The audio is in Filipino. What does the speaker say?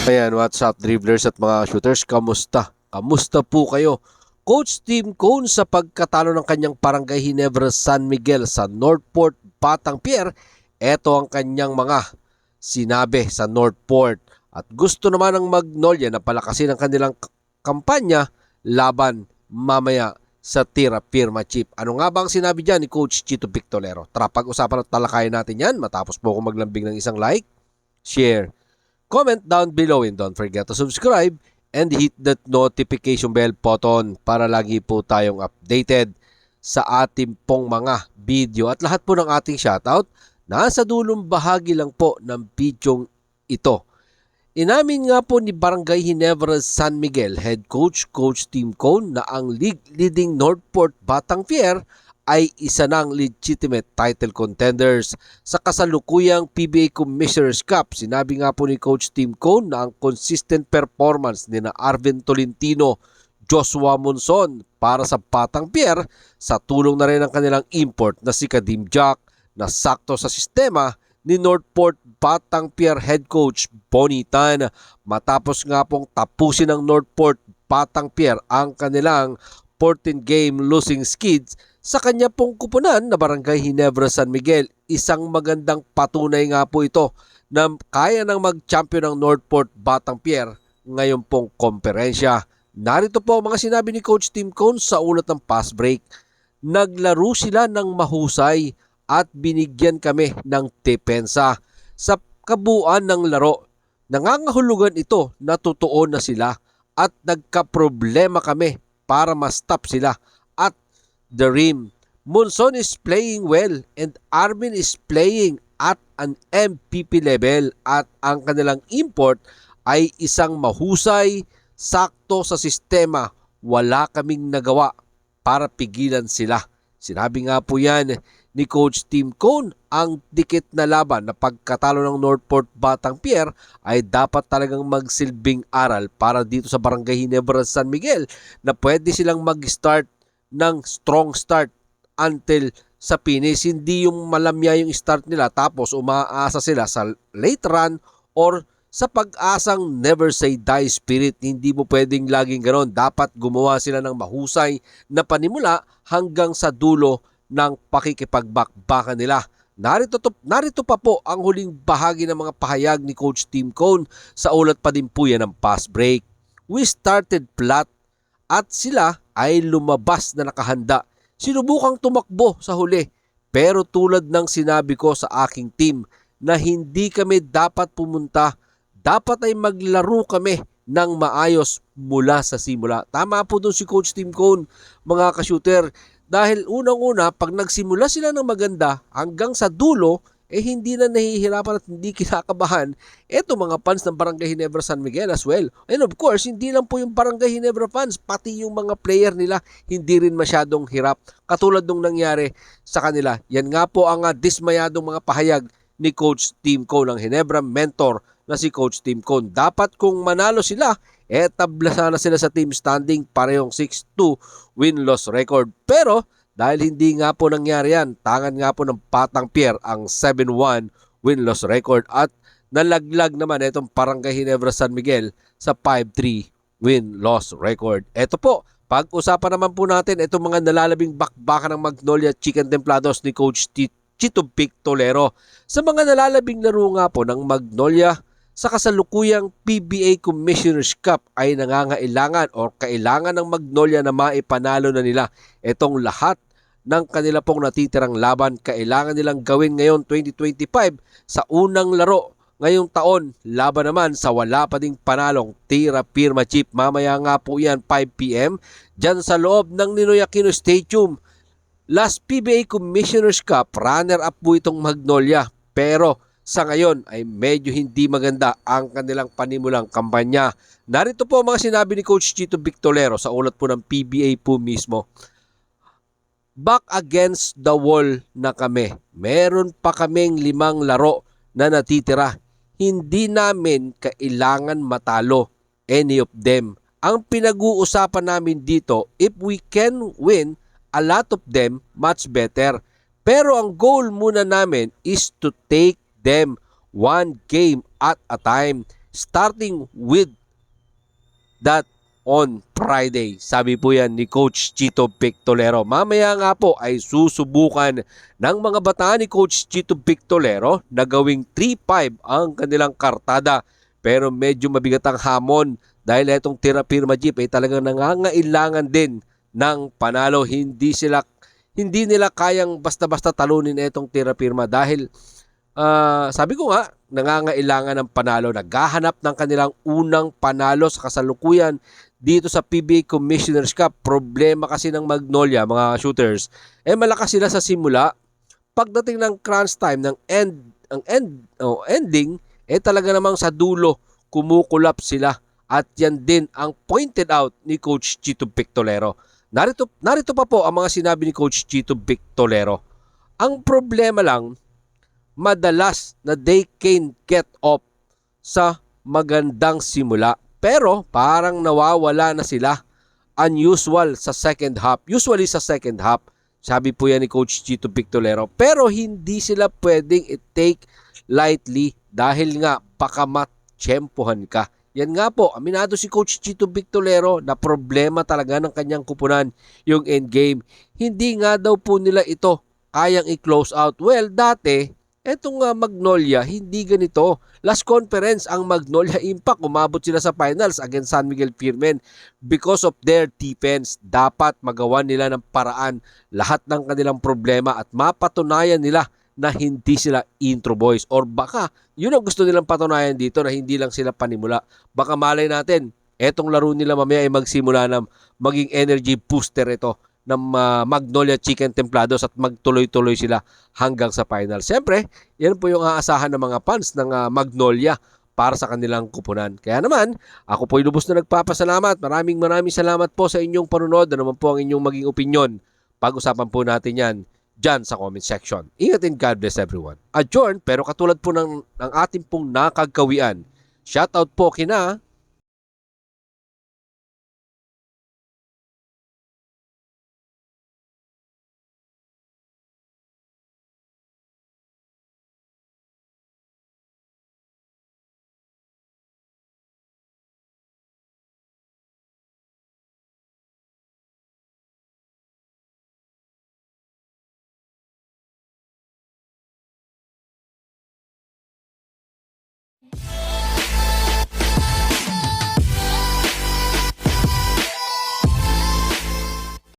Ayan, what's up dribblers at mga shooters? Kamusta? Kamusta po kayo? Coach Tim Cone sa pagkatalo ng kanyang Barangay Ginebra San Miguel sa Northport, Batang Pier. Ito ang kanyang mga sinabi sa Northport. At gusto naman ng Magnolia na palakasin ang kanilang kampanya laban mamaya sa Tira Pirma Chip. Ano nga ba ang sinabi dyan ni Coach Chito Victolero? Tara, pag-usapan at talakayin natin yan matapos po ako maglambing ng isang like, share, comment down below, and don't forget to subscribe and hit that notification bell button para lagi po tayong updated sa ating pong mga video. At lahat po ng ating shoutout nasa dulong bahagi lang po ng bidyong ito. Inamin nga po ni Barangay Ginebra San Miguel Head Coach Coach Tim Cone na ang league leading Northport Batang Pier ay isa ng legitimate title contenders sa kasalukuyang PBA Commissioner's Cup. Sinabi nga po ni Coach Tim Cone na ang consistent performance ni na Arvin Tolentino, Joshua Monson para sa Batang Pier sa tulong na rin ng kanilang import na si Kadim Jack na sakto sa sistema ni Northport Batang Pier Head Coach Bonnie Tan matapos nga pong tapusin ng Northport Batang Pier ang kanilang 14-game losing skids sa kanya pong kupunan na Barangay Ginebra San Miguel. Isang magandang patunay nga po ito na kaya nang mag-champion ng Northport Batang Pier ngayon pong komperensya. Narito po ang mga sinabi ni Coach Tim Cone sa ulat ng pass break. Naglaro sila ng mahusay at binigyan kami ng depensa. Sa kabuuan ng laro, nangangahulugan ito na totoo na sila at nagkaproblema kami para ma-stop sila at the rim. Monson is playing well and Arvin is playing at an MVP level at ang kanilang import ay isang mahusay, sakto sa sistema. Wala kaming nagawa para pigilan sila. Sinabi nga po yan ni Coach Tim Cone. Ang dikit na laban na pagkatalo ng Northport Batang Pier ay dapat talagang magsilbing aral para dito sa Barangay Ginebra San Miguel na pwede silang mag-start ng strong start until sa finish. Hindi yung malamya yung start nila tapos umaasa sila sa late run or sa pag-asang never say die spirit. Hindi mo pwedeng laging ganoon. Dapat gumawa sila ng mahusay na panimula hanggang sa dulo ng pakikipagbakbakan nila. Narito pa po ang huling bahagi ng mga pahayag ni Coach Tim Cone sa ulat pa din po yan ng pass break. We started flat at sila ay lumabas na nakahanda. Sinubukang tumakbo sa huli pero tulad ng sinabi ko sa aking team na hindi kami dapat pumunta, dapat ay maglaro kami ng maayos mula sa simula. Tama po doon si Coach Tim Cone, mga ka-shooter. Dahil unang-una, pag nagsimula sila ng maganda hanggang sa dulo, hindi na nahihirapan at hindi kinakabahan eto mga fans ng Barangay Ginebra San Miguel as well. And of course, hindi lang po yung Barangay Ginebra fans, pati yung mga player nila hindi rin masyadong hirap. Katulad nung nangyari sa kanila. Yan nga po ang dismayadong mga pahayag ni Coach Tim Cone, ng Ginebra mentor na si Coach Tim Cone. Dapat kung manalo sila, tabla sana sila sa team standing, parehong 6-2 win-loss record. Pero dahil hindi nga po nangyari yan, tangan nga po ng Batang Pier ang 7-1 win-loss record at nalaglag naman itong Barangay Ginebra San Miguel sa 5-3 win-loss record. Ito po, pag-usapan naman po natin itong mga nalalabing bakbakan ng Magnolia Chicken Templados ni Coach Chito Victolero. Sa mga nalalabing laro nga po ng Magnolia sa kasalukuyang PBA Commissioner's Cup ay nangangailangan o kailangan ng Magnolia na maipanalo na nila itong lahat ng kanila pong natitirang laban. Kailangan nilang gawin ngayon 2025 sa unang laro ngayong taon, laban naman sa wala pa ding panalong Tira Pirma Chip. Mamaya nga po yan 5 PM dyan sa loob ng Ninoy Aquino Stadium. Last PBA Commissioner's Cup, runner-up po itong Magnolia. Pero sa ngayon ay medyo hindi maganda ang kanilang panimulang kampanya. Narito po ang mga sinabi ni Coach Chito Victolero sa ulat po ng PBA po mismo. Back against the wall na kami. Meron pa kaming 5 laro na natitira. Hindi namin kailangan matalo any of them. Ang pinag-uusapan namin dito, if we can win a lot of them, much better. Pero ang goal muna namin is to take them one game at a time. starting with that on Friday. Sabi po yan ni Coach Chito Pictolero. Mamaya nga po ay susubukan ng mga bata ni Coach Chito Pictolero na gawing 3-5 ang kanilang kartada. Pero medyo mabigat ang hamon dahil itong Tira Firma Jeep ay talagang nangangailangan din ng panalo. Hindi nila kayang basta-basta talunin itong Tira Firma dahil sabi ko nga, nangangailangan ng panalo. Naghahanap ng kanilang unang panalo sa kasalukuyan dito sa PBA Commissioner's Cup. Problema kasi ng Magnolia, mga shooters, malakas sila sa simula. Pagdating ng crunch time, ng ending, talaga namang sa dulo, kumukulap sila. At yan din ang pointed out ni Coach Chito Pictolero. Narito pa po ang mga sinabi ni Coach Chito Pictolero. Ang problema lang, madalas na they can get off sa magandang simula. Pero parang nawawala na sila unusual sa second half. Usually sa second half, sabi po yan ni Coach Chito Pictolero. Pero hindi sila pwedeng i-take lightly dahil nga baka matsyempohan ka. Yan nga po, aminado si Coach Chito Pictolero na problema talaga ng kanyang kupunan yung endgame. Hindi nga daw po nila ito kayang i-close out. Well, dati, etong Magnolia, hindi ganito. Last conference, ang Magnolia Impact, umabot sila sa finals against San Miguel Firmen because of their defense. Dapat magawa nila ng paraan lahat ng kanilang problema at mapatunayan nila na hindi sila intro boys. Or baka, yun ang gusto nilang patunayan dito na hindi lang sila panimula. Baka malay natin, etong laro nila mamaya ay magsimula na maging energy booster ito ng Magnolia Chicken Templados at magtuloy-tuloy sila hanggang sa final. Siyempre, yan po yung aasahan ng mga fans ng Magnolia para sa kanilang kupunan. Kaya naman, ako po lubos na nagpapasalamat. Maraming salamat po sa inyong panunod. Ano naman po ang inyong maging opinion? Pag-usapan po natin yan dyan sa comment section. Ingat and God bless everyone. Adjourn, pero katulad po ng ating pong nakagawian. Shoutout po kina